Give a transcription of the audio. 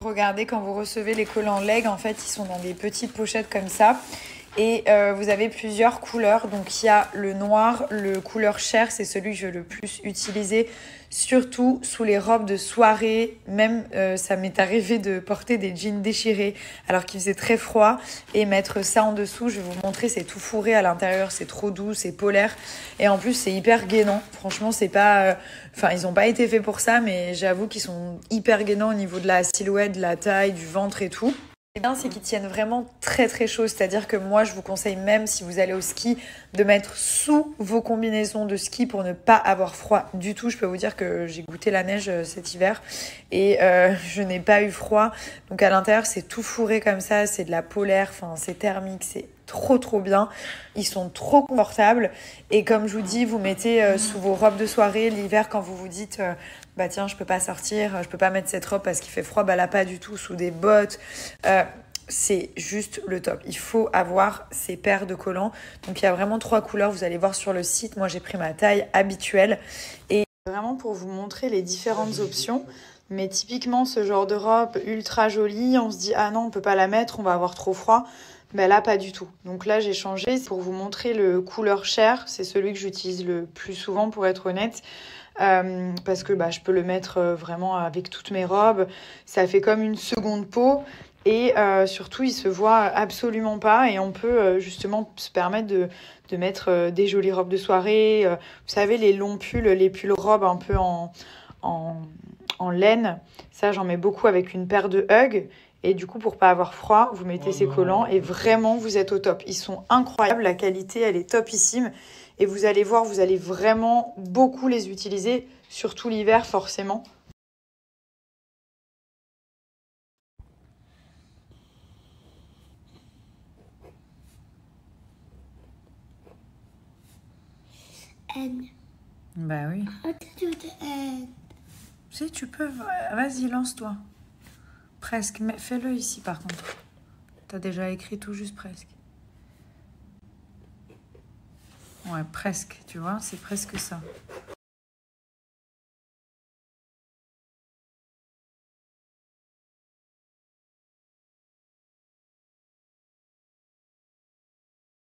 Regardez, quand vous recevez les collants leg, en fait, ils sont dans des petites pochettes comme ça. Et vous avez plusieurs couleurs. Donc, il y a le noir, le couleur chair, c'est celui que je vais le plus utiliser. Surtout sous les robes de soirée. Même, ça m'est arrivé de porter des jeans déchirés alors qu'il faisait très froid. Et mettre ça en dessous, je vais vous montrer, c'est tout fourré à l'intérieur. C'est trop doux, c'est polaire. Et en plus, c'est hyper gainant. Franchement, c'est pas... Enfin, ils n'ont pas été faits pour ça, mais j'avoue qu'ils sont hyper gainants au niveau de la silhouette, de la taille, du ventre et tout. Ce qui est bien, c'est qu'ils tiennent vraiment très très chaud. C'est-à-dire que moi, je vous conseille même, si vous allez au ski, de mettre sous vos combinaisons de ski pour ne pas avoir froid du tout. Je peux vous dire que j'ai goûté la neige cet hiver et je n'ai pas eu froid. Donc à l'intérieur, c'est tout fourré comme ça. C'est de la polaire, enfin, c'est thermique, c'est trop bien. Ils sont trop confortables. Et comme je vous dis, vous mettez sous vos robes de soirée l'hiver quand vous vous dites... bah tiens, je peux pas sortir, je peux pas mettre cette robe parce qu'il fait froid. Bah là, pas du tout, sous des bottes. C'est juste le top. Il faut avoir ces paires de collants. Donc, il y a vraiment 3 couleurs. Vous allez voir sur le site. Moi, j'ai pris ma taille habituelle. Et vraiment pour vous montrer les différentes options. Mais typiquement, ce genre de robe ultra jolie, on se dit « Ah non, on peut pas la mettre, on va avoir trop froid ». Ben là, pas du tout. Donc là, j'ai changé pour vous montrer le couleur chair. C'est celui que j'utilise le plus souvent, pour être honnête. Parce que bah, je peux le mettre vraiment avec toutes mes robes. Ça fait comme une seconde peau. Et surtout, il se voit absolument pas. Et on peut justement se permettre de mettre des jolies robes de soirée. Vous savez, les longs pulls, les pulls robes un peu en laine. Ça, j'en mets beaucoup avec une paire de Hug. Et du coup, pour pas avoir froid, vous mettez ces collants et vraiment, vous êtes au top. Ils sont incroyables. La qualité, elle est topissime. Et vous allez voir, vous allez vraiment beaucoup les utiliser, surtout l'hiver, forcément. N. Bah oui. How to do the N? Si, tu peux. Vas-y, lance-toi. Presque. Mais fais-le ici, par contre. T'as déjà écrit tout juste presque. Ouais, presque, tu vois, c'est presque ça.